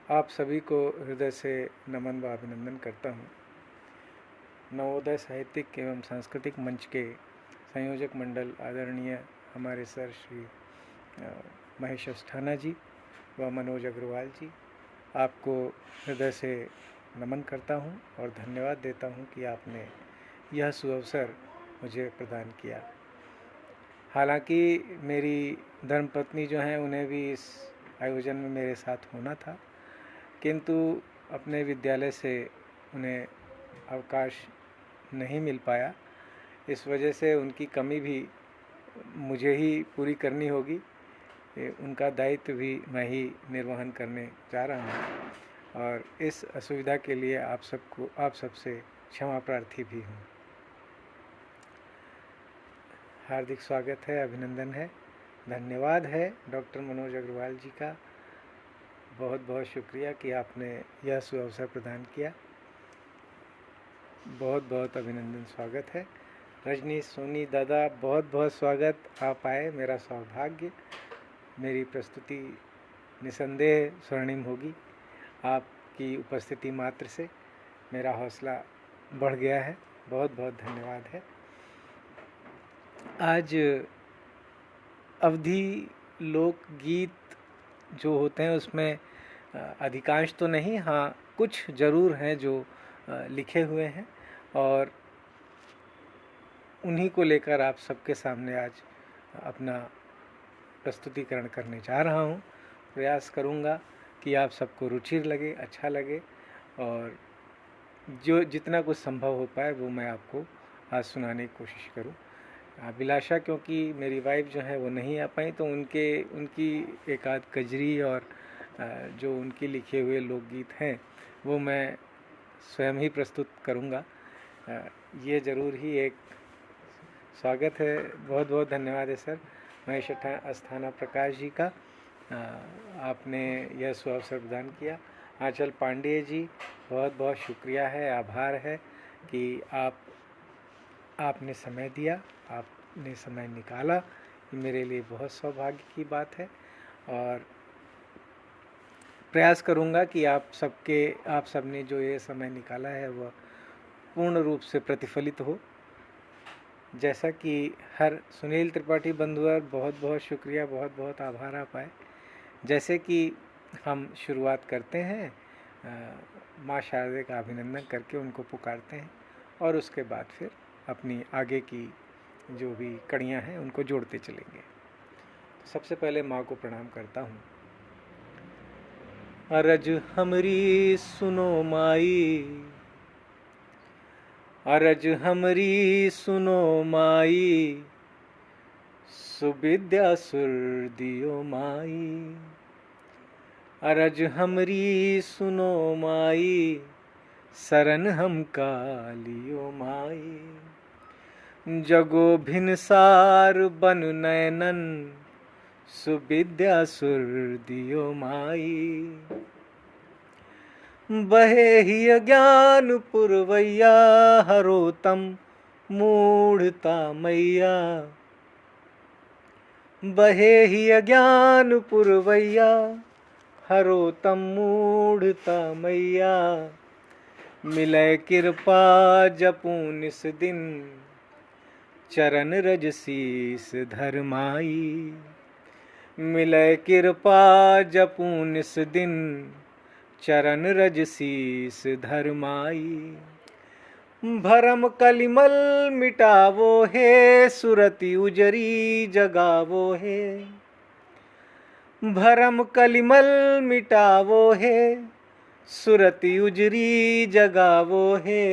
आप सभी को हृदय से नमन व अभिनंदन करता हूँ। नवोदय साहित्यिक एवं सांस्कृतिक मंच के संयोजक मंडल आदरणीय हमारे सर श्री महेश अस्थाना जी व मनोज अग्रवाल जी, आपको हृदय से नमन करता हूँ और धन्यवाद देता हूँ कि आपने यह सुअवसर मुझे प्रदान किया। हालांकि मेरी धर्मपत्नी जो हैं उन्हें भी इस आयोजन में मेरे साथ होना था, किंतु अपने विद्यालय से उन्हें अवकाश नहीं मिल पाया। इस वजह से उनकी कमी भी मुझे ही पूरी करनी होगी। उनका दायित्व भी मैं ही निर्वहन करने जा रहा हूँ और इस असुविधा के लिए आप सबसे क्षमा प्रार्थी भी हूँ। हार्दिक स्वागत है, अभिनंदन है, धन्यवाद है डॉक्टर मनोज अग्रवाल जी का। बहुत बहुत शुक्रिया कि आपने यह सुअवसर प्रदान किया। बहुत बहुत अभिनंदन, स्वागत है। रजनी, सोनी, दादा, बहुत बहुत स्वागत। आप आए, मेरा सौभाग्य। मेरी प्रस्तुति निसंदेह स्वर्णिम होगी। आपकी उपस्थिति मात्र से मेरा हौसला बढ़ गया है। बहुत बहुत धन्यवाद है। आज अवधी लोकगीत जो होते हैं उसमें अधिकांश तो नहीं, हाँ कुछ ज़रूर हैं जो लिखे हुए हैं और उन्हीं को लेकर आप सबके सामने आज अपना प्रस्तुतिकरण करने जा रहा हूँ। प्रयास करूँगा कि आप सबको रुचि लगे, अच्छा लगे और जो जितना कुछ संभव हो पाए वो मैं आपको आज सुनाने की कोशिश करूँ। अभिलाषा, क्योंकि मेरी वाइफ जो है वो नहीं आ पाई, तो उनकी एक आध कजरी और जो उनके लिखे हुए लोकगीत हैं वो मैं स्वयं ही प्रस्तुत करूँगा। ये ज़रूर ही एक स्वागत है। बहुत बहुत धन्यवाद है सर महेश अस्थाना प्रकाश जी का, आपने यह सुअवसर प्रदान किया। आंचल पांडे जी, बहुत बहुत शुक्रिया है, आभार है कि आपने समय दिया, आपने समय निकाला। ये मेरे लिए बहुत सौभाग्य की बात है और प्रयास करूँगा कि आप सबने जो ये समय निकाला है वह पूर्ण रूप से प्रतिफलित हो। जैसा कि हर सुनील त्रिपाठी बंधुवर, बहुत बहुत शुक्रिया, बहुत बहुत आभार आप आए। जैसे कि हम शुरुआत करते हैं, माँ शारदे का अभिनंदन करके उनको पुकारते हैं और उसके बाद फिर अपनी आगे की जो भी कड़ियाँ हैं उनको जोड़ते चलेंगे। सबसे पहले माँ को प्रणाम करता हूँ। अरज हमरी सुनो माई, अरज हमरी सुनो माई, सुविद्या सुर दियो माई। अरज हमरी सुनो माई, शरण हम का लियो माई। जगो भिनसार बन नैनन, सुविद्या सुर दियो माई। बहे ही ज्ञान पुरवैया, हरो तम मूढ़ता मैया। बहे ही ज्ञान पुरवैया, हरो तम मूढ़ता मैया। मिलै कृपा जपू निस दिन, चरण रज शीस धर माई। मिलै कृपा जपू निस दिन, चरण रज शीस धर माई। भरम कलिमल मिटावो हे, सुरति उजरी जगावो हे। भरम कलिमल मिटावो हे, सुरति उजरी जगावो हे।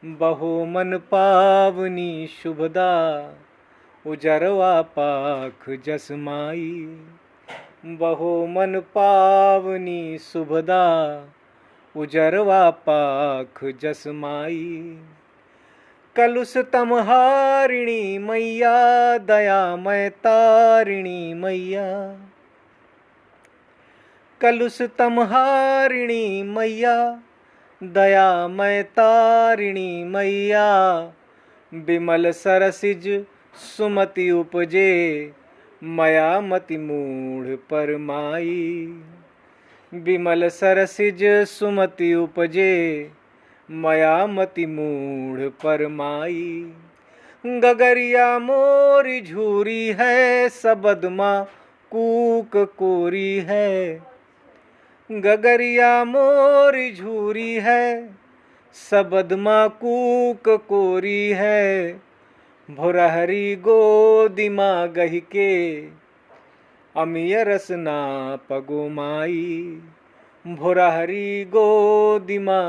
बहो मन पावनी शुभदा, उजरवा पाख जस माई। बहो मन पावनी शुभदा, उजरवा पाख जस माई। कलुष तमहारिणी मैया, दयामय तारिणी मैया। कलुष तमहारिणी मैया, दयामय तारिणी मैया। विमल सरसिज सुमति उपजे, मया मति मूढ़ पर माई। विमल सरसिज सुमति उपजे, मया मति मूढ़ परमाई। गगरिया मोरी झूरी है, सबदमा कूक कोरी है। गगरिया मोरी झूरी है, सबदमा कूक कोरी है। भोरहरी गोदिमा गही के, अमिय रसना पगो माई। भोरहरी गोदिमा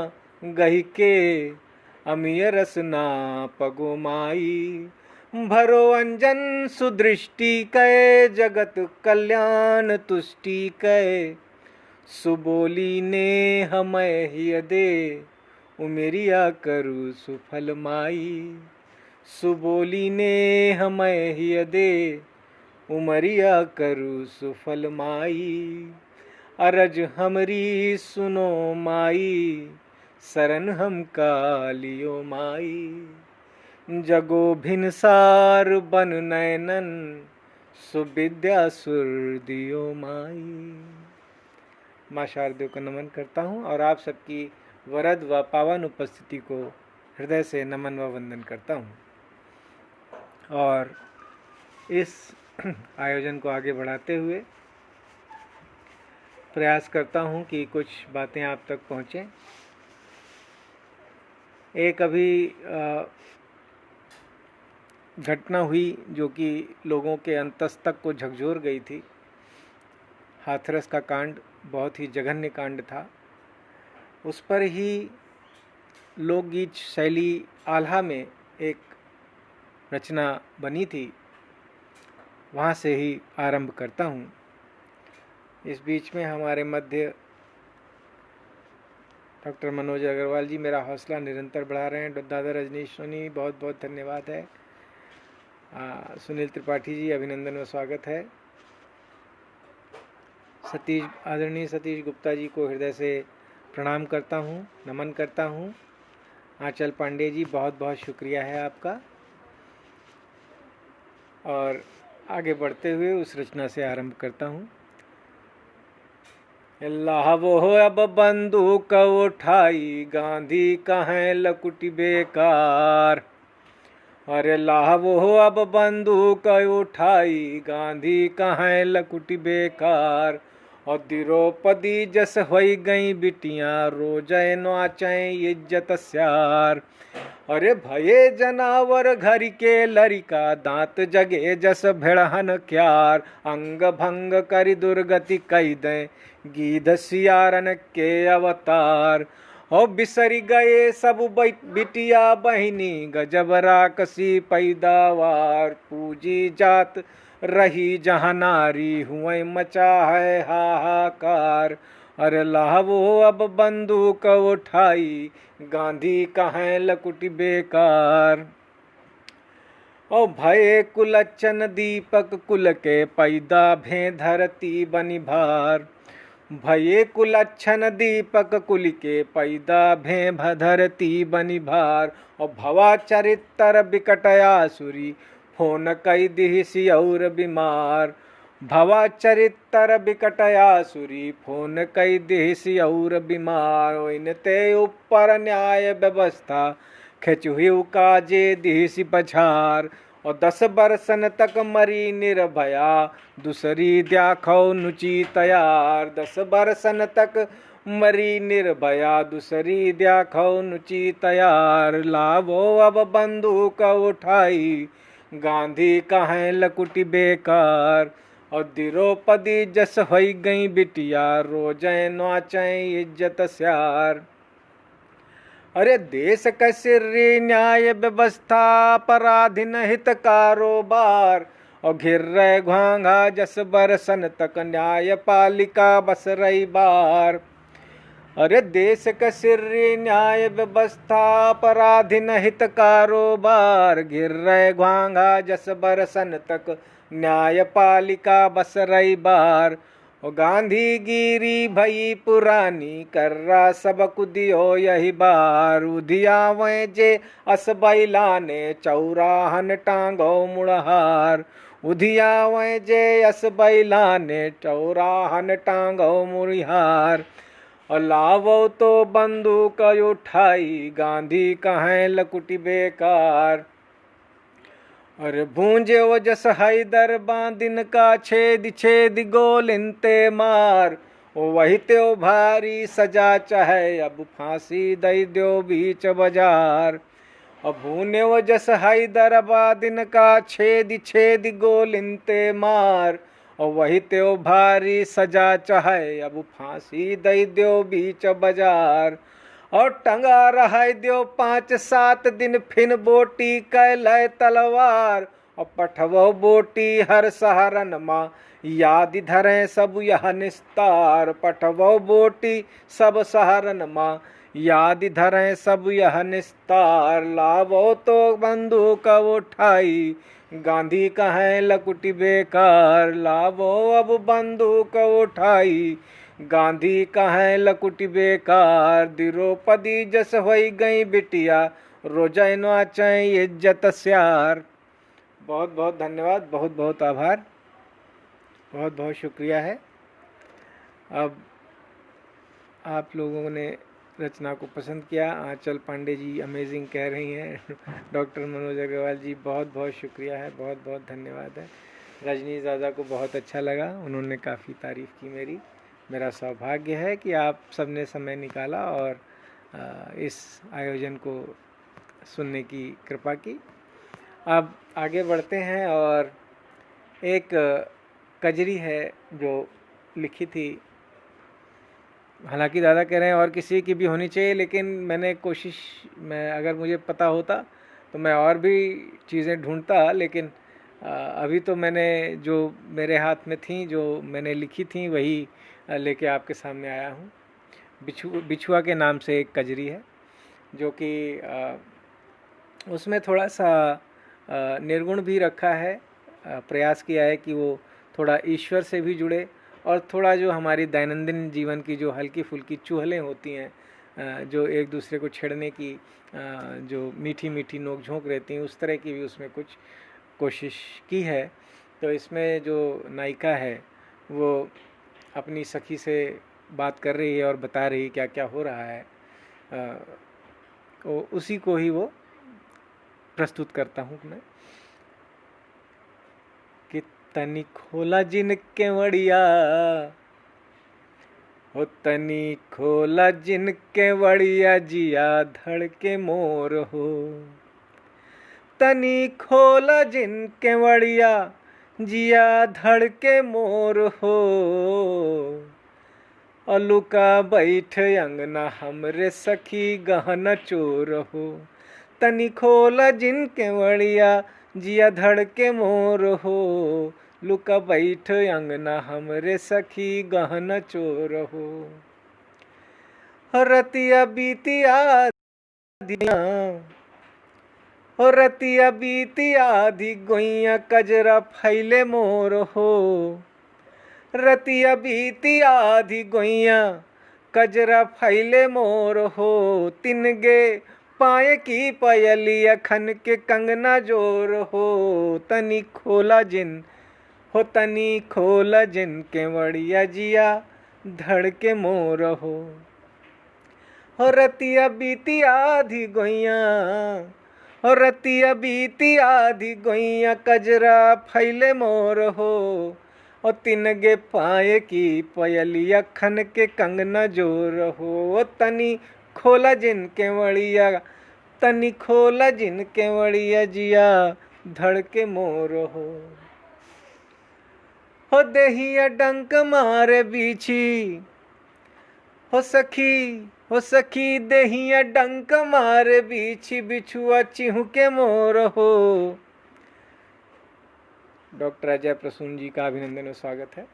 गही के, अमिय रसना पगो माई। भरो अंजन सुदृष्टि कै, जगत कल्याण तुष्टि कै। सुबोली ने हमें हिय दे, उमेरिया करु सुफल माई। सुबोली ने हमें हिय दे, उमरिया करु सुफल माई। अरज हमरी सुनो माई, शरण हम कालियो माई। जगो भिनसार बन नैनन, सुविद्या सुर दियो माई। माँ शारदे को नमन करता हूँ और आप सबकी वरद व पावन उपस्थिति को हृदय से नमन व वंदन करता हूँ। और इस आयोजन को आगे बढ़ाते हुए प्रयास करता हूँ कि कुछ बातें आप तक पहुँचें। एक अभी घटना हुई जो कि लोगों के अंतस्तक को झकझोर गई थी। हाथरस का कांड बहुत ही जघन्य कांड था। उस पर ही लोकगीत शैली आल्हा में एक रचना बनी थी, वहाँ से ही आरंभ करता हूँ। इस बीच में हमारे मध्य डॉक्टर मनोज अग्रवाल जी मेरा हौसला निरंतर बढ़ा रहे हैं। दादा रजनीश सोनी बहुत बहुत धन्यवाद है। सुनील त्रिपाठी जी अभिनंदन व स्वागत है। आदरणीय सतीश गुप्ता जी को हृदय से प्रणाम करता हूँ, नमन करता हूँ। आंचल पांडे जी बहुत बहुत शुक्रिया है आपका। और आगे बढ़ते हुए उस रचना से आरंभ करता हूँ। लावो अब बंदूक उठाई, गांधी कहें लकुटी बेकार। अरे लावो अब बंदूक उठाई, गांधी कहें लकुटी बेकार। और द्रौपदी जस होई गई बिटियां, रोजय नाचै इज्जत स्यार। अरे भये जनावर घर के लरिका, दांत जगे जस भेड़हन क्यार। अंग भंग करि दुर्गति कई दे, गीध सियारन के अवतार। हो बिसरी गए सब बिटिया बहिनी, गजब राकसी पैदावार। पूजी जात रही जहाँ नारी, हुए मचा है हाहाकार। अरे लावो अब बंदूक उठाई, गांधी कहें लकुटी बेकार। ओ भये कुलच्छन दीपक कुल के, पैदा भे धरती बनि भार। भये कुलच्छन दीपक कुल के, पैदा भे धरती बनि भार। और भवा चरित्र बिकटयासुरी, फोन कई दिहिसी और बीमार। भवा चरित्र बिकटयासुरी, फोन कई दिहिसी और बीमार। इनते ऊपर न्याय व्यवस्था, खिचुहिउ काजे दिहिसी पछार। और 10 बरसन तक मरी निर्भया, दूसरी द्याखौ नुची तैयार। 10 बरसन तक मरी निर्भया, दूसरी द्याखौ नुची तैयार। लावो अब बंदूक उठाई, गांधी कहें लकुटी बेकार। और द्रौपदी जस होई गई बिटिया, रोजै नाचै इज्जत स्यार। अरे देश का सिर्री न्याय व्यवस्था, पराधीन हित कारोबार। और घिर रहे घांघा जस बरसन तक, न्याय पालिका बस रही बार। अरे देश का सिर्री न्याय व्यवस्था, पराधीन हित कारोबार। घिर रहे घांघा जस बरसन तक, न्याय पालिका बस रही बार। और गांधी गिरी भई पुरानी, कर्रा सबक दियो यही बार। उधियावे जे अस बैलाने, चौराहन टांगो मुड़हार। उधियावे जे यस बैलाने चौराहन टांगो मुरिहार। और लावो तो बंदूक उठाई गांधी कहें लकुटी बेकार। और भूंजे वो जस हैदर बांदिन का छेद छेद गोलिनते मार। वही त्यो भारी सजा चाहे अब फांसी दई दो बीच बाजार। अब भूने वो जस हैदराबादिन का छेद छेद गोलिनते मार। और वही त्यो भारी सजा चाहे अब फांसी दई दो बीच बाजार। और टंगा रह दो 5-7 दिन फिन बोटी कैलय तलवार। और पठवो बोटी हर सहारन माँ याद धरें सब यह निस्तार। पठवो बोटी सब सहारन माँ याद धरें सब यह निस्तार। लावो तो बंदूक उठाई गांधी कहें लकुटी बेकार। लावो अब बंदूक उठाई गांधी कहें लकुटी बेकार। द्रौपदी जस होई गई बिटिया रोजा नाचें इज्जत स्यार। बहुत बहुत धन्यवाद, बहुत बहुत आभार, बहुत बहुत शुक्रिया है। अब आप लोगों ने रचना को पसंद किया। आंचल पांडे जी अमेजिंग कह रही हैं। डॉक्टर मनोज अग्रवाल जी बहुत बहुत शुक्रिया है, बहुत बहुत धन्यवाद है। रजनी दादा को बहुत अच्छा लगा, उन्होंने काफ़ी तारीफ़ की मेरी। मेरा सौभाग्य है कि आप सबने समय निकाला और इस आयोजन को सुनने की कृपा की। अब आगे बढ़ते हैं और एक कजरी है जो लिखी थी। हालांकि दादा कह रहे हैं और किसी की भी होनी चाहिए, लेकिन मैंने कोशिश, मैं अगर मुझे पता होता तो मैं और भी चीज़ें ढूंढता, लेकिन अभी तो मैंने जो मेरे हाथ में थी, जो मैंने लिखी थी, वही लेके आपके सामने आया हूँ। बिछुआ के नाम से एक कजरी है जो कि उसमें थोड़ा सा निर्गुण भी रखा है। प्रयास किया है कि वो थोड़ा ईश्वर से भी जुड़े और थोड़ा जो हमारी दैनंदिन जीवन की जो हल्की फुल्की चुहलें होती हैं, जो एक दूसरे को छेड़ने की जो मीठी मीठी नोक झोंक रहती हैं, उस तरह की भी उसमें कुछ कोशिश की है। तो इसमें जो नायिका है वो अपनी सखी से बात कर रही है और बता रही है क्या क्या हो रहा है, तो उसी को ही वो प्रस्तुत करता हूँ मैं। कि तनी खोला जिन केवड़िया, हो तनी खोला जिन केवड़िया जिया धड़ के मोर हो। तनी खोला जिन केवड़िया जिया धड़ के मोर हो। अलुका बैठ अंगना हमरे सखी गहना चोर हो। तनी खोला जिन केवड़िया जिया धड़ के मोर हो। लुका बैठ अंगना हमरे सखी गहना चोर हो। रतिया बीतिया दिया, रतिया बीतिया दी गोइया कजरा फैले मोर हो। रतिया बीतिया दी गोइया कजरा फैले मोर हो। तिन गे पाए की पयलिया खन के कंगना जोर हो। तनी खोला जिन, हो तनी खोला जिन केवड़िया जिया धड़ के मोर हो। हो रतिया बीती आधी गोइया, हो रतिया बीती आधी गोइया कजरा फैले मोर हो। और तिन गे पाए की पयलिया खन के कंगना जोर हो। तनी खोला जिन केवड़िया, तनी खोला जिन केवड़िया जिया धड़ के मोर हो देहिया डंक मारे बीछी, हो सखी देहिया डंक मारे बीछी बिछुआ चिहू के मोर हो। डॉक्टर अजय प्रसून जी का अभिनंदन और स्वागत है।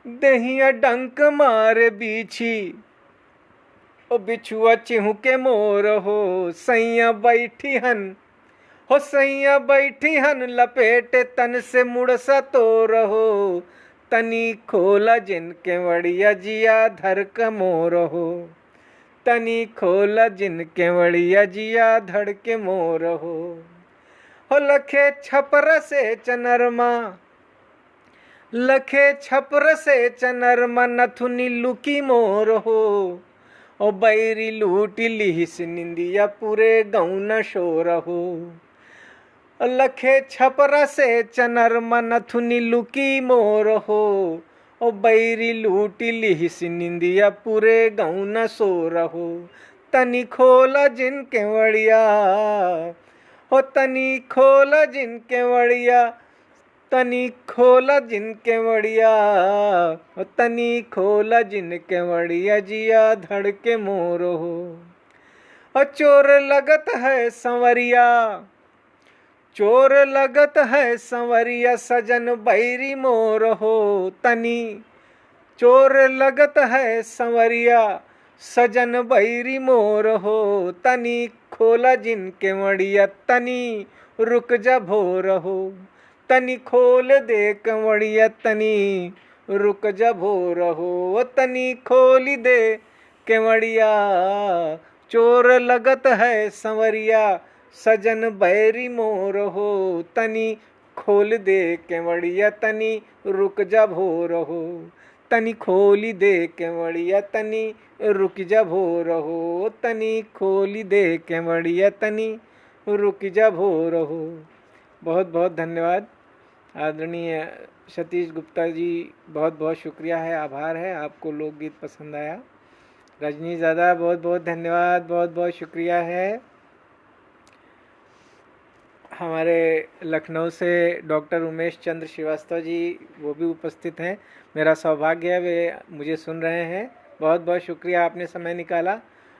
देहिया डंक मारे बीछी ओ बिछुआ चिहू के मोर हो। सैया बैठी हन, हो सैया बैठी हन लपेटे तन से मुड़सा तोर हो। तनी खोला जिन केवड़िया जिया धर का मोर हो। तनी खोला जिन केवड़िया जिया धड़ के मोर हो। हो लखे छपर से चनरमा, लखे छपर से चनरमा नथुनी लुकी मोर हो। ओ बैरी लूट लिहिस निंदिया पूरे गाँव न शोर हो। लखे छपर से चनरमा नथुनी लुकी मोर हो। ओ बैरी लूट लिहिस निंदिया पूरे गाँव न शोर हो। तनी खोला जिन केवड़िया, हो तनी खोला जिन केवड़िया, तनी खोला जिन केवड़िया, हो तनी खोला जिन केवड़िया जिया धड़के मोर हो। और चोर लगत है संवरिया, चोर लगत है संवरिया सजन बैरी मोर हो। तनी चोर लगत है संवरिया सजन बैरी मोर हो। तनी खोला जिन केवड़िया, तनी रुक जा भोर हो। तनी खोल दे केवड़िया, तनी रुक जा भोर हो। तनी खोली दे केवड़िया, चोर लगत है संवरिया सजन बैरी मोर हो। तनी खोल दे केवड़िया, तनी रुक जा भोर हो। तनी खोली दे केवड़िया, तनी रुक जा भोर हो। तनी खोली दे केवड़िया, तनी रुक जा भोर हो। बहुत बहुत धन्यवाद आदरणीय सतीश गुप्ता जी, बहुत बहुत शुक्रिया है, आभार है। आपको लोकगीत पसंद आया। रजनी ज़्यादा बहुत बहुत धन्यवाद, बहुत बहुत शुक्रिया है। हमारे लखनऊ से डॉक्टर उमेश चंद्र श्रीवास्तव जी, वो भी उपस्थित हैं। मेरा सौभाग्य है वे मुझे सुन रहे हैं। बहुत बहुत शुक्रिया, आपने समय निकाला।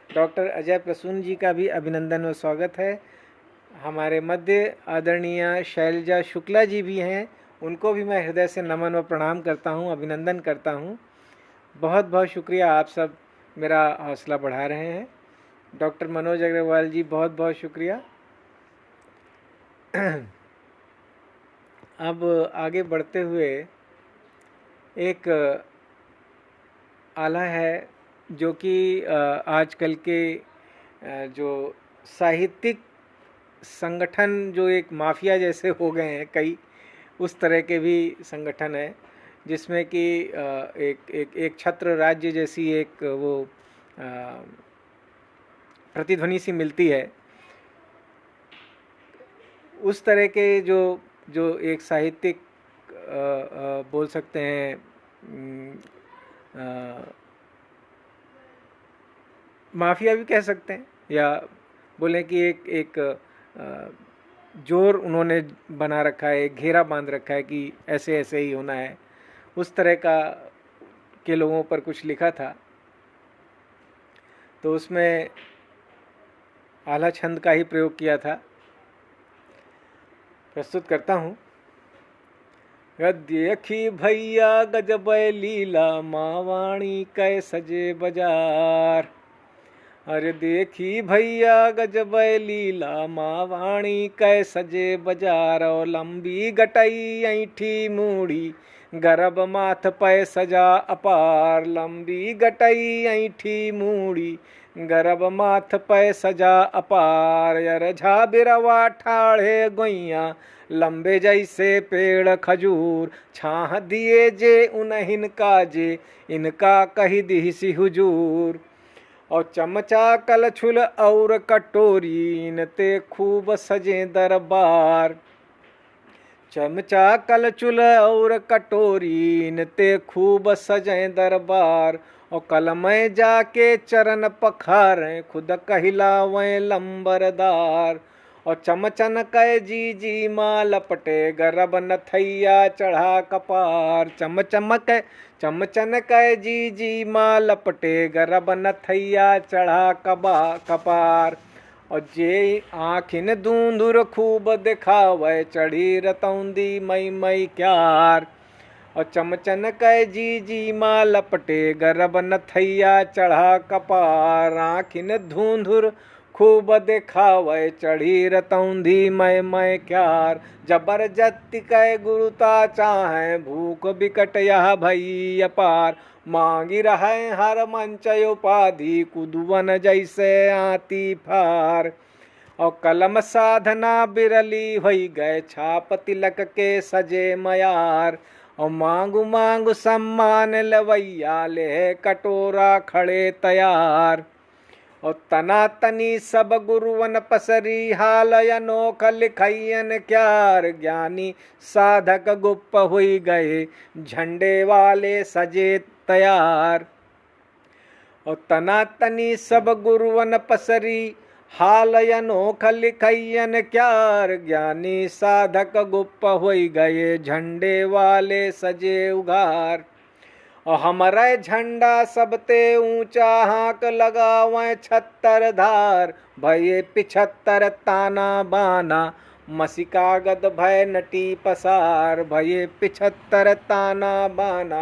डॉक्टर अजय प्रसून जी का भी अभिनंदन व स्वागत है। हमारे मध्य आदरणीय शैलजा शुक्ला जी भी हैं, उनको भी मैं हृदय से नमन व प्रणाम करता हूं, अभिनंदन करता हूं। बहुत बहुत शुक्रिया, आप सब मेरा हौसला बढ़ा रहे हैं। डॉक्टर मनोज अग्रवाल जी, बहुत बहुत शुक्रिया। अब आगे बढ़ते हुए एक आला है जो कि आजकल के जो साहित्यिक संगठन जो एक माफिया जैसे हो गए हैं कई, उस तरह के भी संगठन है जिसमें कि एक छत्र राज्य जैसी एक वो प्रतिध्वनि सी मिलती है। उस तरह के जो एक साहित्यिक बोल सकते हैं माफिया भी कह सकते हैं, या बोले कि एक जोर उन्होंने बना रखा है, एक घेरा बांध रखा है कि ऐसे ऐसे ही होना है। उस तरह का के लोगों पर कुछ लिखा था, तो उसमें आला छंद का ही प्रयोग किया था। प्रस्तुत करता हूँ। देखी भैया गजब लीला मावाणी कै सजे बाजार। अरे देखी भैया गजब लीला मावाणी कै सजे बाजार। और लंबी गटई ऐठी मूड़ी गर्भ माथ पै सजा अपार। लंबी गटई ऐठी मूड़ी गर्भ माथ पै सजा अपार। अरझा बिरवा ठाढ़े गोइया लंबे जैसे पेड़ खजूर। छाह दिए जे उन्हिन का जे इनका कही दिसी हुजूर। और चमचा कलछुल और कटोरी इनते खूब सजे दरबार। चमचा कलछुल और कटोरी इनते खूब सजे दरबार। और कल मैं जाके चरण पखारें खुद कहलावें लंबरदार। और चमचन कै जी माँ लपटे गर्भ नथैया चढ़ा कपार। चमचन कै जी माँ लपटे गर्भ नथैया चढ़ा कपार। और जे आँखिन धूंधुर खूब दिखावे चढ़ी रतौंदी मई क्यार। और चमचन कै जी माँ लपटे गर्भ नथैया चढ़ा कपार। आँखिन धूंधुर खूब दिखावे चढ़ी रतौंधी मय क्यार। जबरदस्ती कै गुरुता चाहे भूख बिकट यह भई अपार। मांगी रहे हर मंच उपाधि कुदुवन जैसे आती फार। और कलम साधना बिरली हुई गए छाप तिलक के सजे मयार। और मांगू मांगू सम्मान लवैया ले कटोरा खड़े तैयार। और तना तनी सब गुरुवन पसरी हाल अनोख लिखैयन क्यार। ज्ञानी साधक गुप्त हुई गए झंडे वाले सजे तैयार। और तना तनी सब गुरुवन पसरी हाल अनोख लिखैयन क्यार। ज्ञानी साधक गुप्त हुई गए झंडे वाले सजे उघार। और हमारे झंडा सबते ऊंचा हाक लगावे 76 धार। भये 75 ताना बाना मसिका गद भय नटी पसार। भये 75 ताना बाना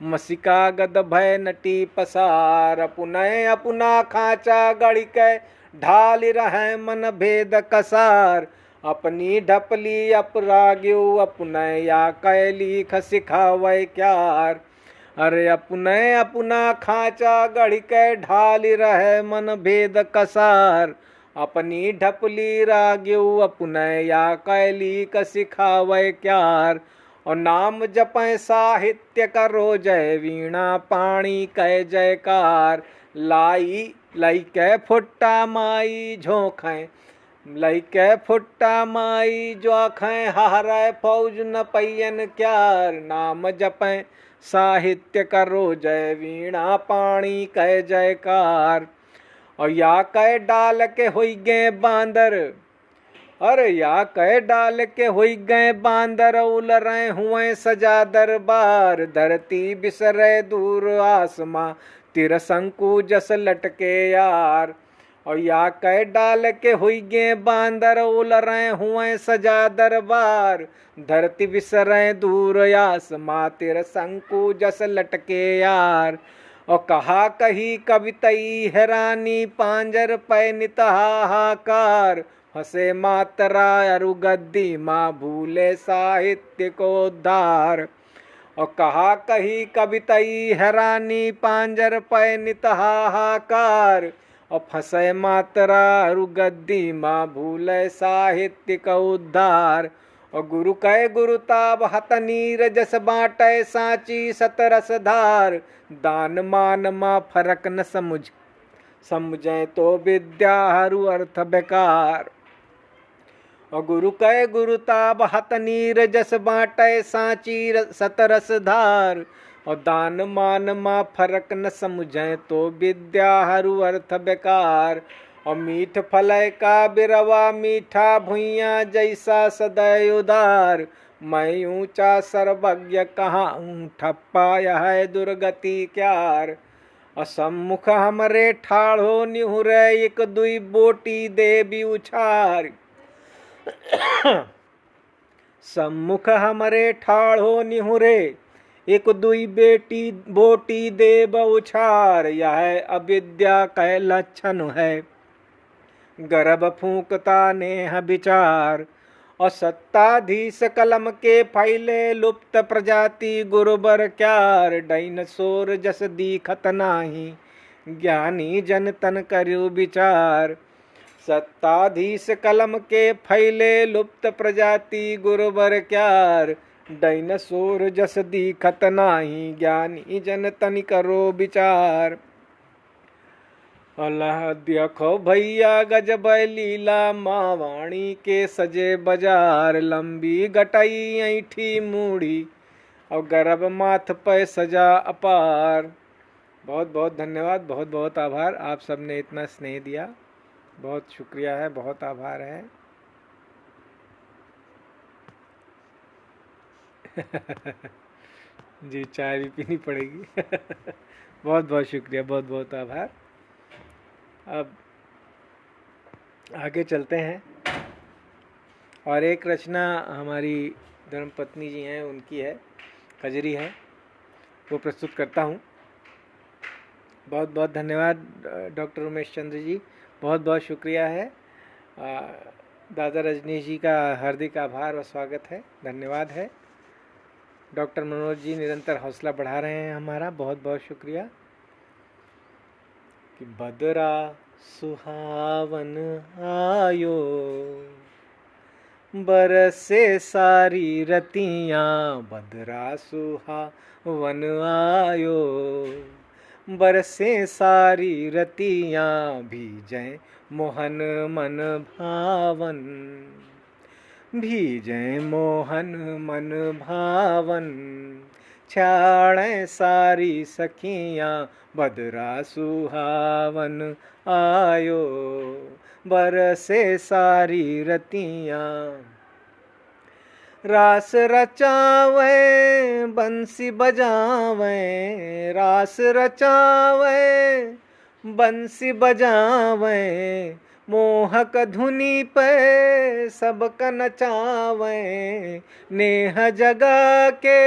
मसिका गद भय नटी पसार। अपने अपना खाचा गढ़ के ढाल रहे मन भेद कसार। अपनी ढपली अपराग्यो अपने या कैली खसिखावे क्यार। अरे अपने अपना खाचा गढ़ के ढाल रहे मन भेद कसार। अपनी ढपली राग्यो अपने या कैली का सिखावे क्यार। और नाम जपै साहित्य करो जय वीणा पाणी कह जयकार। लाई लाई के फुट्टा माई झोंखें लई के फुट्टा माई जोखें हारे फौज न पैयन क्यार। नाम जपै साहित्य करो जय वीणा पाणी कह जयकार। और या कह डाल के हुई गए बांदर। अरे या कह डाल के हुई गए बांदर उल रहे हुए सजा दरबार। धरती बिसरे दूर आसमां तिरशंकु जस लटके यार। और या कह डाल के हुई गे बांदर उल रहे हुए सजा दरबार। धरती बिसरे दूर आसमां तिरशंकु जस लटके यार। और कहा कही कवितई हैरानी पांजर पै नित हाहाकार। हसे मातरा अरु गद्दी माँ भूले साहित्य को उद्धार। और कहा कही कवितई हैरानी पांजर पै नित हाहाकार। और फंसे मातरा अरु गद्दी माँ भूले साहित्य का उद्धार। और गुरु कह गुरुताब हत नीर जस बाटे साची सतरस धार। दान मान मा फरक न समझे तो विद्या हरु अर्थ बेकार। और गुरु कह गुरुताब हत नीर जस बाटे साची सतरस धार। और दान मान मा फरक न समझे तो विद्या हरु अर्थ बेकार। और मीठ फलय का बिरवा मीठा भुइया जैसा सदै उदार। मैं ऊंचा सर्वज्ञ कहाँ ठप्पा यह दुर्गति क्यार। और सम्मुख हमरे ठाढ़ो निहुरे एक दुई बोटी देवी उछार। सम्मुख हमरे ठाढ़ो निहुरे एक दुई बेटी बोटी देव उछार। यह अविद्या कह लक्षण है गर्भ फूंकता नेह विचार। और सत्ताधीश कलम के फैले लुप्त प्रजाति गुरुबर क्यार। डायनासोर जस दीखत नाही ज्ञानी जन तन करू विचार। सत्ताधीश कलम के फैले लुप्त प्रजाति गुरुबर क्यार। डायनासोर जस दीखत नाही ज्ञानी जन तन करो विचार। अल्लाह देखो भैया गजब लीला माँ वाणी के सजे बाजार। लंबी गटई ऐठी मूड़ी और गर्भ माथ पे सजा अपार। बहुत बहुत धन्यवाद, बहुत बहुत आभार। आप सबने इतना स्नेह दिया, बहुत शुक्रिया है, बहुत आभार है। जी चाय भी पीनी पड़ेगी। बहुत बहुत शुक्रिया, बहुत बहुत आभार। अब आगे चलते हैं और एक रचना हमारी धर्मपत्नी जी हैं, उनकी है, कजरी है, वो प्रस्तुत करता हूँ। बहुत बहुत धन्यवाद डॉक्टर उमेश चंद्र जी, बहुत बहुत शुक्रिया है। दादा रजनीश जी का हार्दिक आभार व स्वागत है, धन्यवाद है। डॉक्टर मनोज जी निरंतर हौसला बढ़ा रहे हैं हमारा, बहुत बहुत शुक्रिया। कि बदरा सुहावन आयो, बरसे सारी रतियाँ बदरा सुहावन आयो, बरसे सारी रतियाँ भीजै मोहन मन भावन, भीजै मोहन मन भावन, छाड़ै सारी सखियाँ बदरा सुहावन आयो, बरसे सारी रतियाँ। रास रचावे बंसी बजावे, रास रचावे बंसी बजावे, मोहक धुनी पे सबक नचावे, नेह जगा के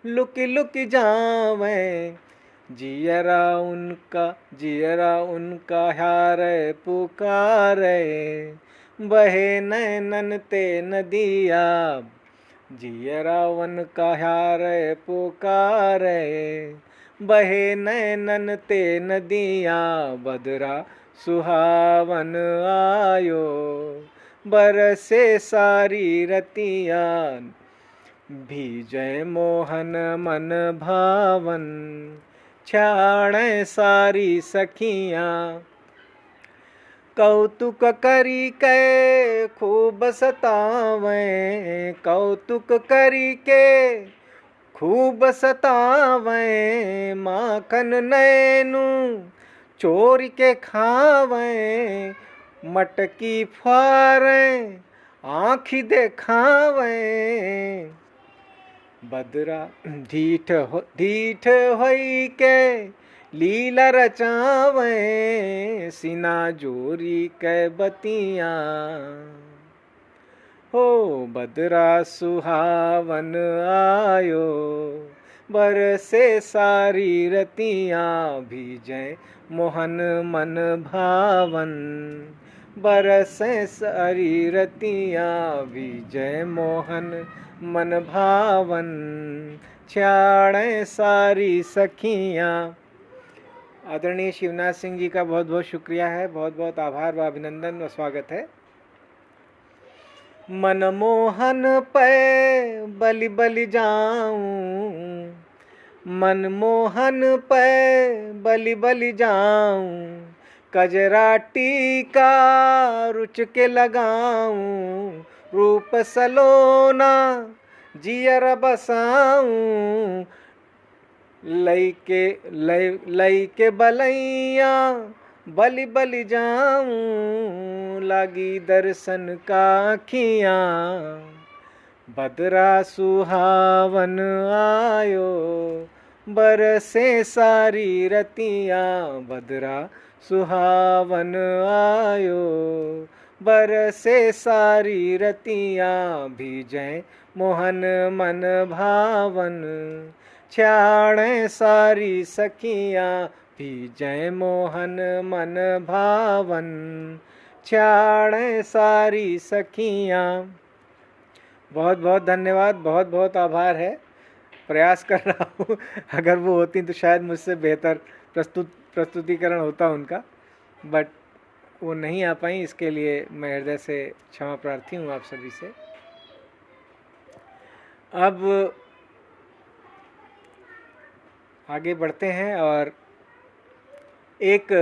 लुकी लुकी जावे, जियरा उनका हारे पुकारे, बहे नैनन ते नदिया, जियरा उनका हारे पुकारे, बहे नैनन ते नदिया, बदरा सुहावन आयो, बरसे सारी रतियाँ भीजै मोहन मन भावन, छाड़ै सारी सखियाँ कौतुक करी के खूब सतावे, कौतुक करी के खूब सतावे, माखन नैनू चोर के खावे, मटकी फारे आँखी देखावे, बदरा ढीठ होई के लीला रचावे, सीना जोरी के बतियाँ, हो बदरा सुहावन आयो, बरसे सारी रतियाँ भीजै मोहन मन भावन, बरसे सारी रतियाँ भीजै मोहन मन भावन, छाड़ै सारी सखियाँ। आदरणीय शिवनाथ सिंह जी का बहुत बहुत शुक्रिया है, बहुत बहुत आभार व अभिनंदन व स्वागत है। मनमोहन पे बलि बलि जाऊं, मनमोहन पे बलि बलि जाऊं, कजरा टीका रुच के लगाऊं, रूप सलोना जियर बसाऊं, लई के बलैया बलि बलि जाऊं, लागी दर्शन का आँखियाँ, बदरा सुहावन आयो, बरसे सारी रतियाँ, बदरा सुहावन आयो, बरसे सारी रतियाँ भीजै मोहन मन भावन, छाड़ै सारी सखियाँ भीजै मोहन मन भावन, छाड़ै सारी सखियाँ। बहुत बहुत धन्यवाद, बहुत बहुत आभार है। प्रयास कर रहा हूँ, अगर वो होती तो शायद मुझसे बेहतर प्रस्तुतिकरण होता उनका, बट वो नहीं आ पाई, इसके लिए मैं हृदय से क्षमा प्रार्थी हूँ आप सभी से। अब आगे बढ़ते हैं और एक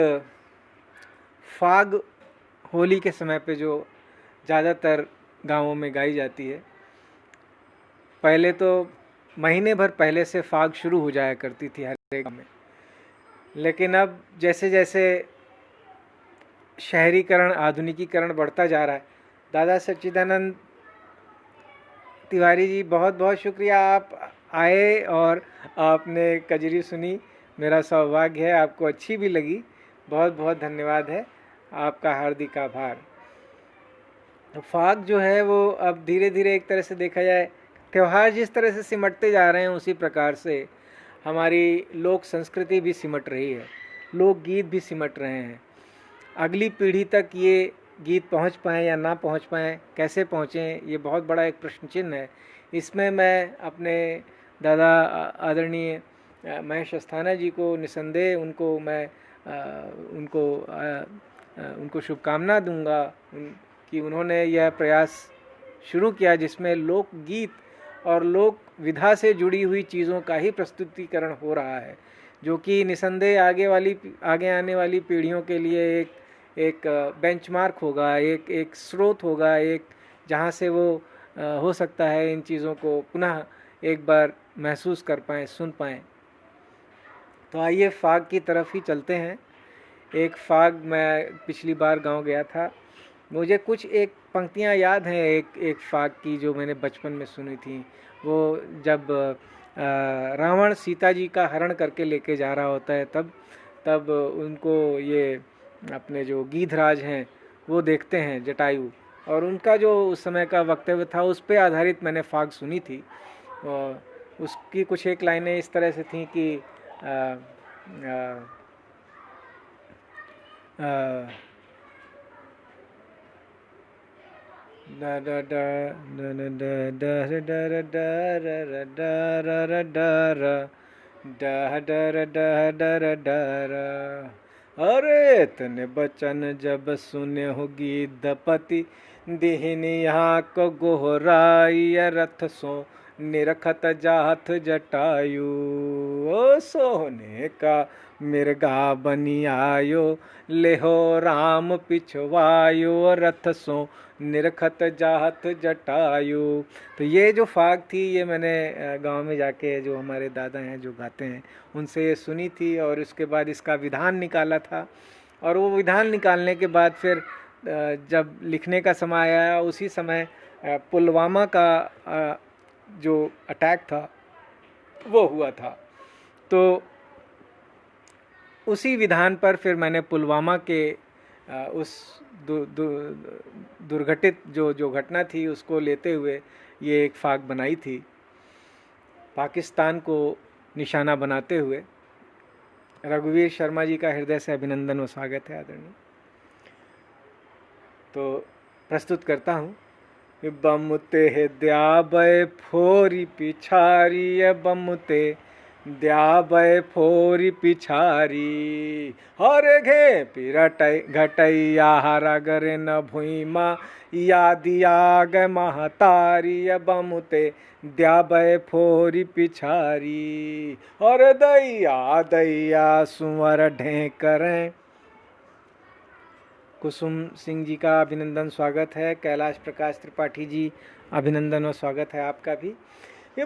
फाग होली के समय पे जो ज़्यादातर गांवों में गाई जाती है, पहले तो महीने भर पहले से फाग शुरू हो जाया करती थी हर एक गाँव में, लेकिन अब जैसे जैसे शहरीकरण आधुनिकीकरण बढ़ता जा रहा है, दादा सच्चिदानंद तिवारी जी बहुत बहुत शुक्रिया, आप आए और आपने कजरी सुनी, मेरा सौभाग्य है, आपको अच्छी भी लगी, बहुत बहुत धन्यवाद है, आपका हार्दिक आभार। तो फाग जो है वो अब धीरे धीरे एक तरह से देखा जाए, त्यौहार जिस तरह से सिमटते जा रहे हैं उसी प्रकार से हमारी लोक संस्कृति भी सिमट रही है, लोकगीत भी सिमट रहे हैं। अगली पीढ़ी तक ये गीत पहुंच पाएँ या ना पहुंच पाएँ, कैसे पहुंचें, ये बहुत बड़ा एक प्रश्न चिन्ह है। इसमें मैं अपने दादा आदरणीय महेश अस्थाना जी को निसंदेह उनको मैं उनको शुभकामना दूंगा कि उन्होंने यह प्रयास शुरू किया जिसमें लोकगीत और लोक विधा से जुड़ी हुई चीज़ों का ही प्रस्तुतिकरण हो रहा है, जो कि निसंदेह आगे आने वाली पीढ़ियों के लिए एक बेंचमार्क होगा, एक स्रोत होगा, एक जहाँ से वो हो सकता है इन चीज़ों को पुनः एक बार महसूस कर पाएँ, सुन पाएँ। तो आइए फाग की तरफ ही चलते हैं। एक फाग, मैं पिछली बार गांव गया था, मुझे कुछ एक पंक्तियां याद हैं एक फाग की जो मैंने बचपन में सुनी थी। वो जब रावण सीता जी का हरण करके लेके जा रहा होता है तब उनको ये अपने जो गीधराज हैं वो देखते हैं, जटायु, और उनका जो उस समय का वक्तव्य था उस पे आधारित मैंने फाग सुनी थी। और उसकी कुछ एक लाइनें इस तरह से थी कि अरे तने बचन जब सुने हो गीधपति, दिहिन यहाँ को गोहराई रथ सो निरखत जात जटायु। ओ सोने का मिर्गा बनी आयो, लेहो राम पिछवायो रथ सो निरखत जात जटायु। तो ये जो फाग थी ये मैंने गांव में जाके जो हमारे दादा हैं जो गाते हैं उनसे ये सुनी थी, और उसके बाद इसका विधान निकाला था। और वो विधान निकालने के बाद फिर जब लिखने का समय आया, उसी समय पुलवामा का जो अटैक था वो हुआ था। तो उसी विधान पर फिर मैंने पुलवामा के उस दुर्घटित जो घटना थी उसको लेते हुए ये एक फाग बनाई थी, पाकिस्तान को निशाना बनाते हुए। रघुवीर शर्मा जी का हृदय से अभिनंदन व स्वागत है आदरणीय। तो प्रस्तुत करता हूँ। बमुते द्याबय फोरी पिछारी, बमुते द्याबय फोरी पिछारी, हरे घे पिरटै घटैया हरा गरे न भुइमा यादिया ग महतारी, बमुते द्याबय फोरी पिछारी, और दैया दैया सुअर ढेकरें। कुसुम सिंह जी का अभिनंदन स्वागत है। कैलाश प्रकाश त्रिपाठी जी अभिनंदन और स्वागत है आपका भी।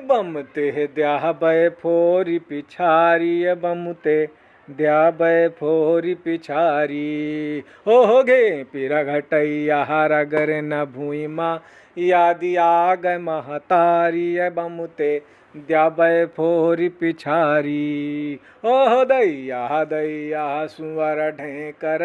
बमुते द्याबय फोरी पिछारी, बमुते द्याबय फोरी पिछारी, हो गे पिरा घटैया हरा गरे न भुइमा यादिया ग महतारी, बमुते द्याबय फोरी पिछारी, ओह दैया दैया सुअर ढेकर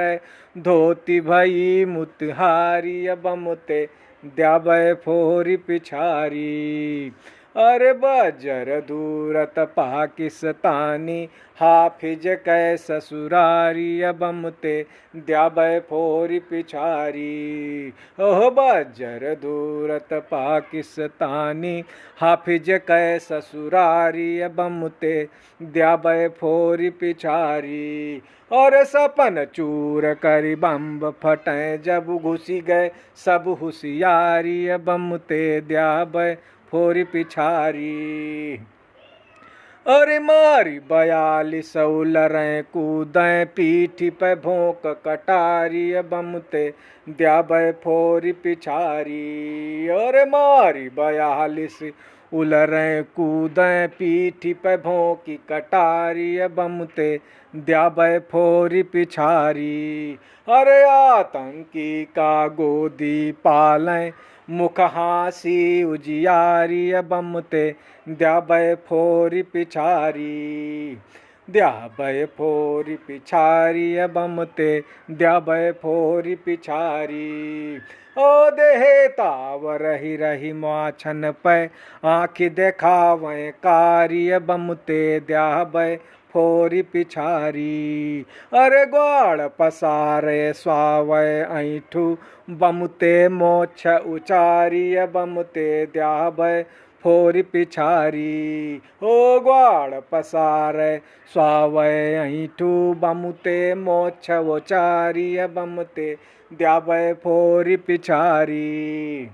धोती भई मुतहारी, बमुते द्याबय फोरी पिछारी, अरे बजर दूरत पाकिस्तानी हाफिज कै ससुरारी, बमुते द्याबय फोरी पिछारी, ओह बजर दूरत पाकिस्तानी हाफिज कै ससुरारी, बमुते द्याबय फोरी पिछारी, और सपन चूर करी बम्ब फटे जब घुसी गए सब होशियारी, बमुते द्याबय फोरी पिछारी, अरे मारी 42 लरें कूदें पीठी पे भोंक कटारी, बमुते द्याबय फोरी पिछारी, अरे मारी 42 उलरें कूदें पीठी पे भोंकी कटारी, बमुते द्याबय फोरी पिछारी, अरे आतंकी का गोदी पालें मुख हासी उजियारी, बमुते द्याबय फोरी पिछारी, द्याबय फोरी पिछारी, बमुते द्याबय फोरी पिछारी, ओ देहे ताव रही रही माछन पे आँखि देखावें कारी, बमुते द्याबय फोरी पिछारी, अरे ग्वाड़ पसारे स्वावय ऐठू बमुते मोछ उचारी, बमुते द्याबय फोर पिछारी। हो ग्वाड़ पसारे स्वावय अहिठू बमुते मोछ वोचारी बमते द्यावय फोर पिछारी।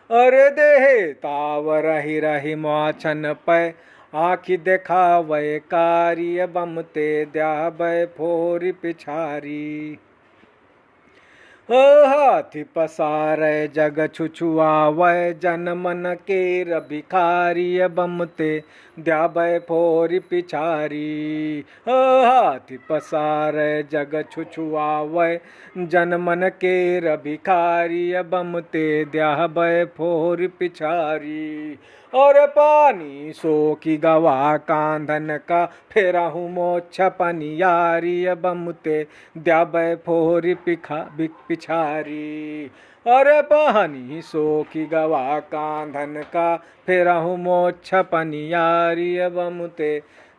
अरे देहे ताव रही रही मोछन पै आखि देखावय कार्य बमते द्यावय फोर पिछारी। हाथी पसारे जग छुछुआवय जन मन केर भिखारी बमते द्यावय फोर पिछारी। हाथी पसारे जग छुछुआवय जन मन केर भिखारी बमते द्यावय फोर पिछारी। और पानी सो की गवा कांधन का फेराहू मोछ पनियारी बमते द्यावय फोर पिछारी। अरे पानी सो की गवा कांधन का फेराहू मोछ पनियारी बमते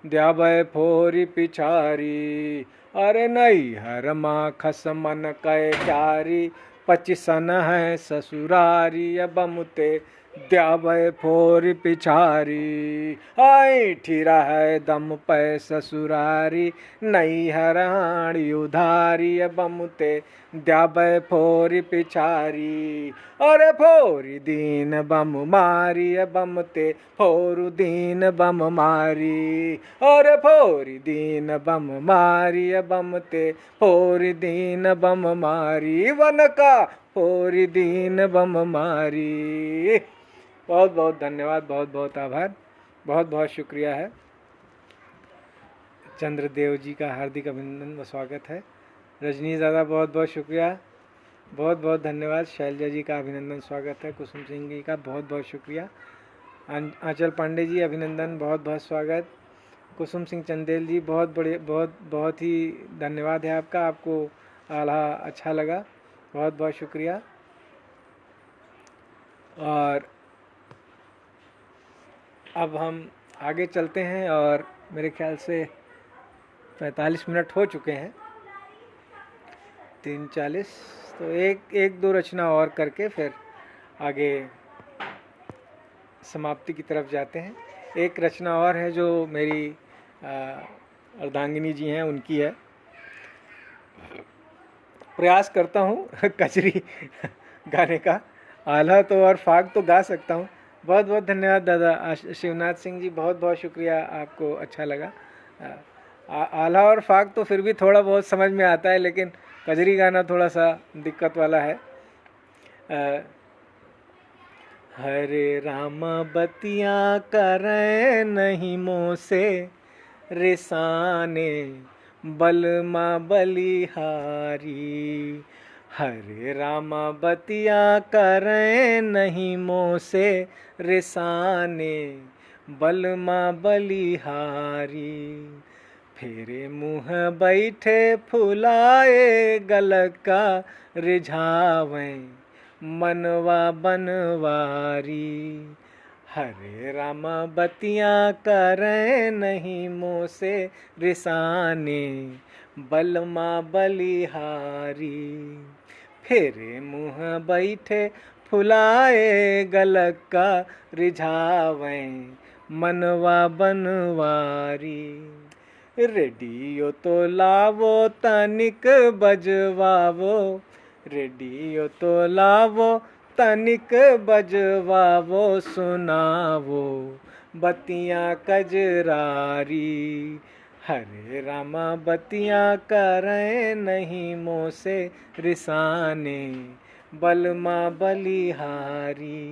द्यावय फोर पिछारी। अरे नई हर माँ खस मन कै क्यारी 25 है ससुरारी बमते द्यावय फोर पिछारी। ऐठी रहे दम पै ससुरारी नई हराणी उधारी बमते द्यावय फोर पिछारी। अरे फोरी दीन बम मारी बमते फोरु दीन बम मारी। अरे फोरी दीन बम मारी बमते फोरी दीन बम मारी। वन का फोरी दीन बम मारी। बहुत बहुत धन्यवाद, बहुत बहुत आभार, बहुत बहुत शुक्रिया है। चंद्रदेव जी का हार्दिक अभिनंदन व स्वागत है। रजनी दादा बहुत बहुत शुक्रिया, बहुत बहुत धन्यवाद। शैलजा जी का अभिनंदन स्वागत है। कुसुम सिंह जी का बहुत बहुत शुक्रिया। आंचल पांडे जी अभिनंदन, बहुत बहुत स्वागत। कुसुम सिंह चंदेल जी बहुत बड़े बहुत ही धन्यवाद है आपका, आपको आला अच्छा लगा, बहुत बहुत शुक्रिया। और अब हम आगे चलते हैं और मेरे ख्याल से 45 मिनट हो चुके हैं, 3:40, तो एक दो रचना और करके फिर आगे समाप्ति की तरफ जाते हैं। एक रचना और है जो मेरी अर्धांगिनी जी हैं, उनकी है। प्रयास करता हूँ कचरी गाने का, आल्हा तो और फाग तो गा सकता हूँ। बहुत बहुत धन्यवाद दादा शिवनाथ सिंह जी, बहुत बहुत शुक्रिया, आपको अच्छा लगा। आल्हा और फाग तो फिर भी थोड़ा बहुत समझ में आता है, लेकिन कजरी गाना थोड़ा सा दिक्कत वाला है। हरे राम बतियाँ करें नहीं मोह से रिसाने बलमा बलिहारी। हरे राम बतियाँ करें नहीं मोह से रिसाने बलमा बलिहारी। फेरे मुँह बैठे फुलाए गलक का रिझावें मनवा बनवारी। हरे राम बतियाँ करें नहीं मोह से रिसाने बलमा बलिहारी। फेरे मुँह बैठे फुलाए गलक का रिझावें मनवा बनवारी। रेडियो तो लावो तनिक बजवावो, रेडियो तो लावो तनिक बजवावो, सुनावो बतियाँ कजरारी। हरे रामा बतियाँ करें नहीं मोह से रिसाने बलमा बलिहारी।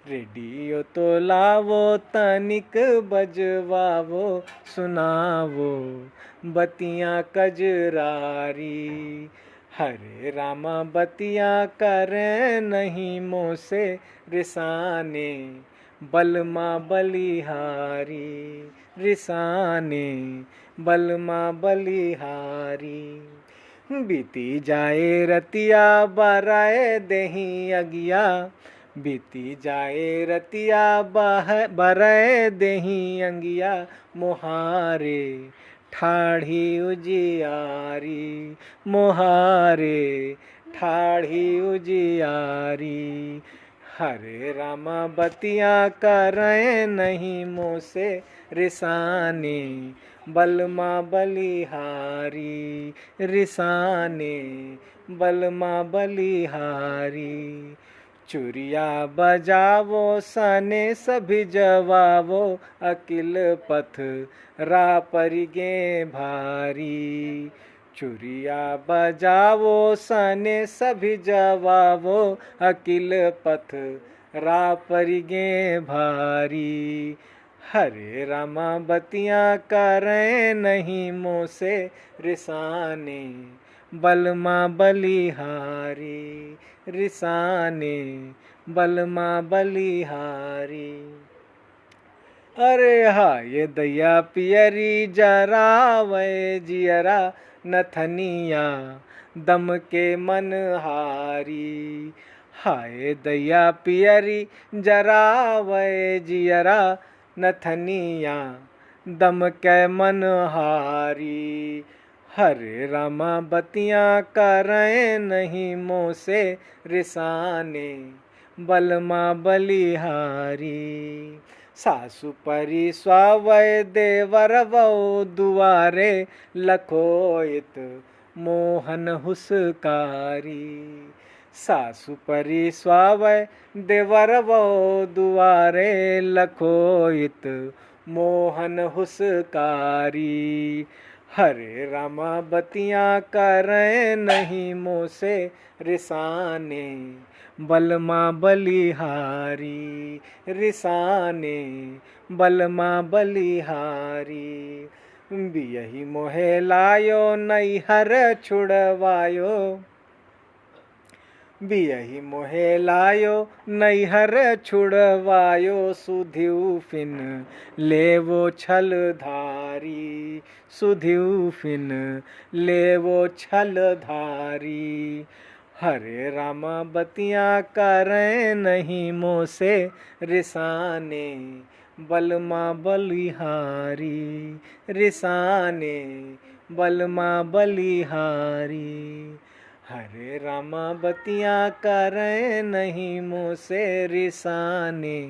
रेडियो तो लावो तनिक बजवावो, सुनावो बतियाँ कजरारी। हरे रामा बतियाँ करें नहीं मोह से रिसाने बलमा बलिहारी। रिसाने बलमा बलिहारी। बीती जाए रतिया बराए देही अगिया, बीती जाए रतिया बराए देही अंगिया, मोहारे ठाढ़ी उजियारी। मोहारे ठाढ़ी उजियारी। हरे रामा बतिया करे नहीं मोह से रिसाने, बलमा बलिहारी रिसाने, बलमा बलिहारी। चुरिया बजावो सने सभी जवावो, अकिल पथ रा परिगे भारी। चुरिया बजावो सने सभी जवावो, अकिल पथ रा परिगे भारी। हरे रामा बतिया करे नहीं मोह से रिसाने, बलमा बलिहारी रिसाने, बलमा बलिहारी। अरे हा ये दैया पियरी जरावे जियरा, नथनिया दम के मन हारी। हाय दैया पियरी जरावे जियरा, नथनिया दम के मन हारी। हरे रामा बतिया करे नहीं मोह से रिसाने, बलमा बलिहारी। सासु परी स्वावय देवर वो दुआरे, लखोइत मोहन हुसकारी। सासु परी स्वावय देवर वो दुआरे, लखोइत मोहन हुसकारी। हरे रामा बतिया करे नहीं मोह से रिसाने, बलमा बलिहारी रिसाने, बलमा बलिहारी। बियही मोहे लायो नैहर छुड़वायो, बियही मोहे लायो नैहर छुड़वायो। सुधिऊ फिन लेवो छल धारी, सुधिऊ फिन लेवो छल धारी। हरे रामा बतिया करे नहीं मोह से रिसाने, बलमा बलिहारी रिसाने, बलमा बलिहारी। हरे रामा बतिया करे नहीं मोह से रिसाने,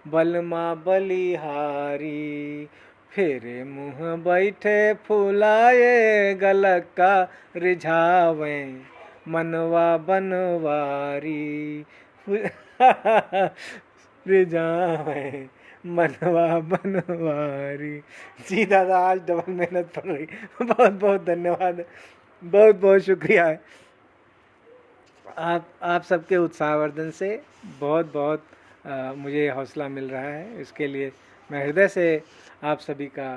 बलमा बलिहारी। फेरे मुँह बैठे फुलाए गलक का, रिझावे मनवा बनवारी। रिझावे मनवा बनवारी। जी दादा, आज डबल मेहनत पड़ रही। बहुत बहुत धन्यवाद, बहुत बहुत शुक्रिया है। आप सबके उत्साहवर्धन से बहुत बहुत मुझे हौसला मिल रहा है। इसके लिए मैं हृदय से आप सभी का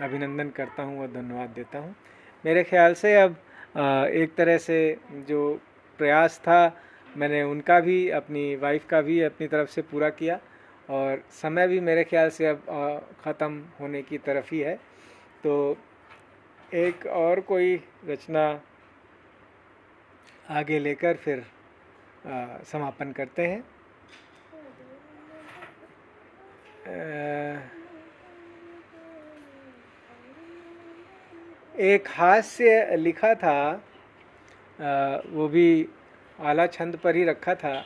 अभिनंदन करता हूँ और धन्यवाद देता हूँ। मेरे ख्याल से अब एक तरह से जो प्रयास था, मैंने उनका भी, अपनी वाइफ का भी अपनी तरफ से पूरा किया, और समय भी मेरे ख्याल से अब ख़त्म होने की तरफ ही है। तो एक और कोई रचना आगे लेकर फिर समापन करते हैं। एक हास्य लिखा था, वो भी आला छंद पर ही रखा था,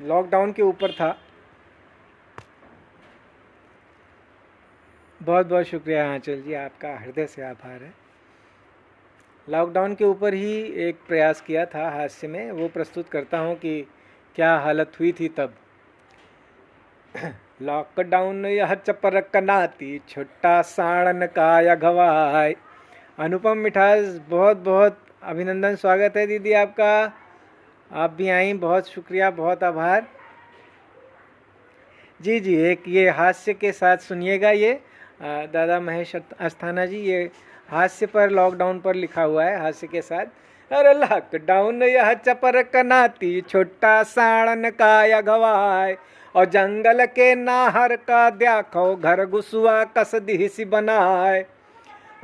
लॉकडाउन के ऊपर था। बहुत बहुत शुक्रिया आंचल जी, आपका हृदय से आभार है। लॉकडाउन के ऊपर ही एक प्रयास किया था हास्य में, वो प्रस्तुत करता हूँ कि क्या हालत हुई थी तब। लॉकडाउन यह चपर कनाती, छुट्टा साड़न का अगवाई। अनुपम मिठास, बहुत बहुत अभिनंदन, स्वागत है दीदी आपका, आप भी आई, बहुत शुक्रिया, बहुत आभार। जी जी, एक ये हास्य के साथ सुनिएगा, ये दादा महेश अस्थाना जी, ये हास्य पर, लॉकडाउन पर लिखा हुआ है, हास्य के साथ। अरे लॉकडाउन यह चपर कनाती, छोटा साड़न का अगवाय, और जंगल के नाहर का देखो, घर घुसुआ कसदी सी बनाए।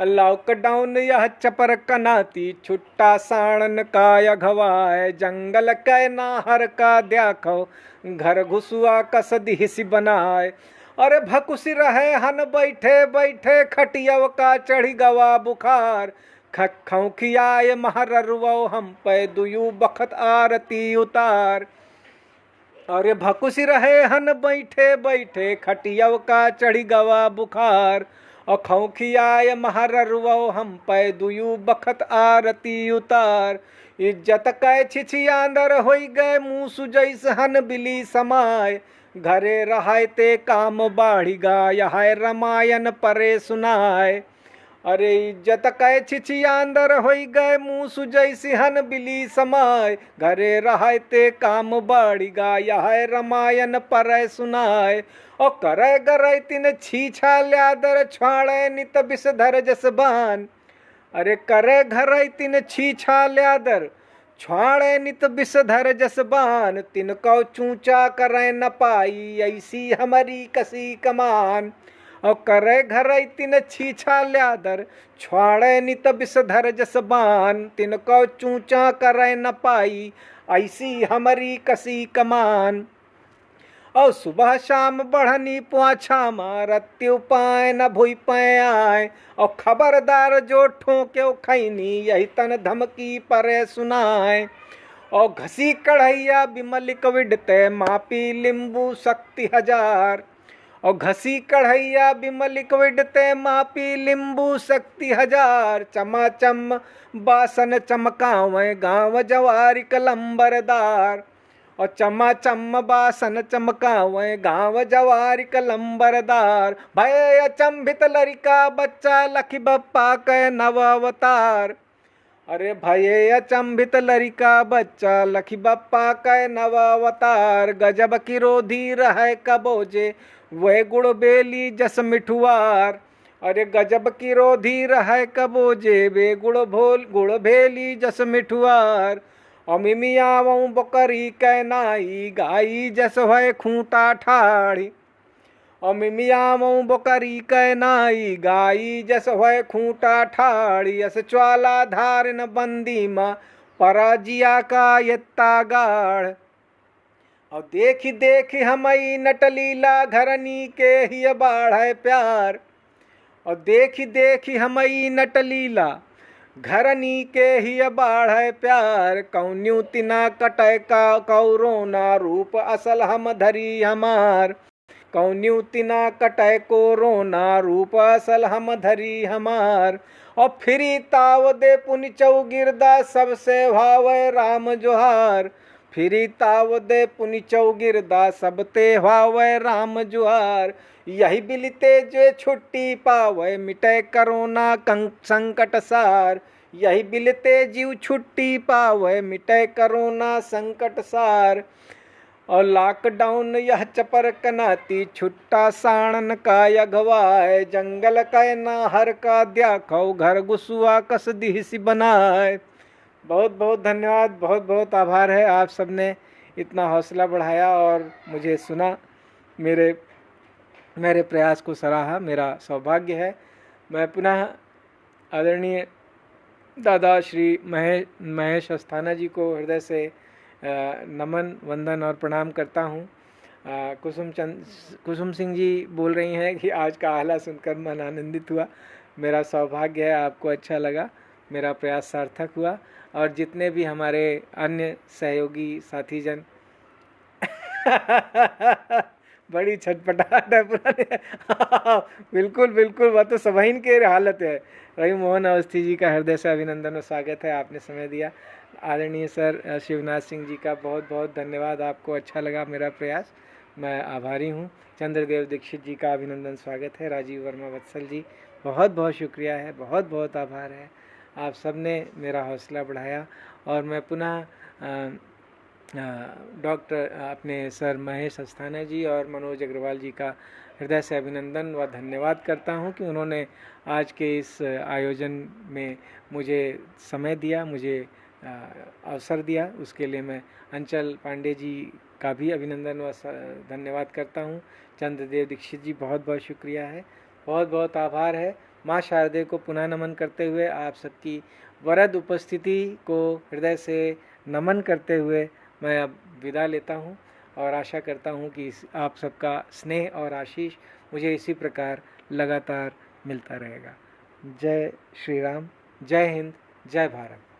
लॉकडाउन यह चपर कनाती, छुट्टा साड़न का अगवाय, जंगल के नाहर का देखो, घर घुसुआ कसदी सी बनाए। अरे भकुसी रहे हन बैठे बैठे, खटियव का चढ़ी गवा बुखार, खखों खियाए महररुओ, हम पे दुयू बखत आरती उतार। अरे भकुसी रहे हन बैठे बैठे, खटियव का चढ़ी गवा बुखार। और खौखियाय महररुओ, हम पै दुयु बखत आरती उतार। इज्जत कै छिछियांदर होई गए, मुँह सुजैस हन बिली समाय। घरे रहाय ते काम बाढ़ी गा, यह रामायण परे सुनाय। अरे इज्जत कै छिछियांदर होई गए, मुँह सुजई सिहन बिली समाय। घरे रहाय ते काम बाढ़ी गा, यह रामायण परै सुनाय। और करे गरय तिन छीछा ल्यादर, छाड़े नित विषधर जसबान। अरे करे घरय तिन छीछा ल्यादर, छाड़े नित विषधर जसबान। तिनको चूचा करे न पाई, ऐसी हमारी कसी कमान। और करे घरय तिन छीछा ल्यादर, छाड़े नित विषधर जसबान। तिनको चूचा करे न पाई, ऐसी हमारी कसी कमान। और सुबह शाम बढ़नी पुआछा रत्यु पाए न भूई पाए आए। और खबरदार जो ठोके खैनी, यही तन धमकी परे सुनाए। और घसी कढ़ैया बिमलिक विडते, मापी लिंबू शक्ति हजार। और घसी कढ़ैया बिमलिक विडते, मापी लिंबू शक्ति हजार। चमाचम बासन चमकावे, गाँव जवारी कलंबरदार। और चमाचम बासन चमकावे, गाँव जवारी कलंबरदार। भय अचंभित लरिका बच्चा, लखी बप्पा के नव अवतार। अरे भये अचंभित लरिका बच्चा, लखी बप्पा कै नव अवतार। गजब की रोधी रहे कबोजे, वह गुड़ बेली जस मिठुआर। अरे गजब की रोधी रहे कबोजे, वे गुड़ भेली जस मिठुआर। अमिमियावं बकरी कै नाई, गाई जस है खूंटा ठाड़ी। अमिमियावं बकरी कै नाई, गाई जस है खूंटा ठाड़ी। अस ज्वाला धारिन बंदी मा, पराजिया का यत्ता गाढ़। और देखी देखी हमई नटलीला, घरनी के ही बाढ़ है प्यार। और देखी देखी हमई नटलीला, घरनी के ही बाढ़ है प्यार। कौन्यू तिना कटय का कौरोना, रूप असल हम धरी हमार। कौन्यू तिना कटय को रोना, रूप असल हम धरी हमार। और फिरी ताव दे पुनि चौगिरदा, सबसे भावे राम जोहार। फिरी ताव दे पुनि चौगिरदा, सबते भावे राम जुहार। यही बिलते जे छुट्टी पावे, मिटे करोना संकट सार। यही बिलते जीव छुट्टी पावे, मिटे करोना संकट सार। और लॉकडाउन यह चपर कनाती, छुट्टा साणन का यघवाए। जंगल कै नाहर का द्याखौ, घर गुसुआ कस दिहसी बनाए। बहुत बहुत धन्यवाद, बहुत बहुत आभार है। आप सबने इतना हौसला बढ़ाया और मुझे सुना, मेरे प्रयास को सराहा। मेरा सौभाग्य है। मैं पुनः आदरणीय दादा श्री महेश अस्थाना जी को हृदय से नमन, वंदन और प्रणाम करता हूँ। कुसुम सिंह जी बोल रही हैं कि आज का आह्ला सुनकर मन आनंदित हुआ। मेरा सौभाग्य है, आपको अच्छा लगा, मेरा प्रयास सार्थक हुआ। और जितने भी हमारे अन्य सहयोगी साथीजन बड़ी छटपटाहट है पुराने बिल्कुल बिल्कुल, वह तो सभीन के हालत है। रवि मोहन अवस्थी जी का हृदय से अभिनंदन और स्वागत है, आपने समय दिया। आदरणीय सर शिवनाथ सिंह जी का बहुत बहुत धन्यवाद, आपको अच्छा लगा मेरा प्रयास, मैं आभारी हूँ। चंद्रदेव दीक्षित जी का अभिनंदन स्वागत है। राजीव वर्मा वत्सल जी, बहुत बहुत शुक्रिया है, बहुत बहुत आभार है। आप सब ने मेरा हौसला बढ़ाया। और मैं पुनः डॉक्टर अपने सर महेश अस्थाना जी और मनोज अग्रवाल जी का हृदय से अभिनंदन व धन्यवाद करता हूं कि उन्होंने आज के इस आयोजन में मुझे समय दिया, मुझे अवसर दिया। उसके लिए मैं अंचल पांडे जी का भी अभिनंदन व धन्यवाद करता हूं। चंद्रदेव दीक्षित जी, बहुत बहुत शुक्रिया है, बहुत बहुत आभार है। माँ शारदे को पुनः नमन करते हुए, आप सबकी वरद उपस्थिति को हृदय से नमन करते हुए मैं अब विदा लेता हूँ और आशा करता हूँ कि आप सबका स्नेह और आशीष मुझे इसी प्रकार लगातार मिलता रहेगा। जय श्री राम, जय हिंद, जय भारत।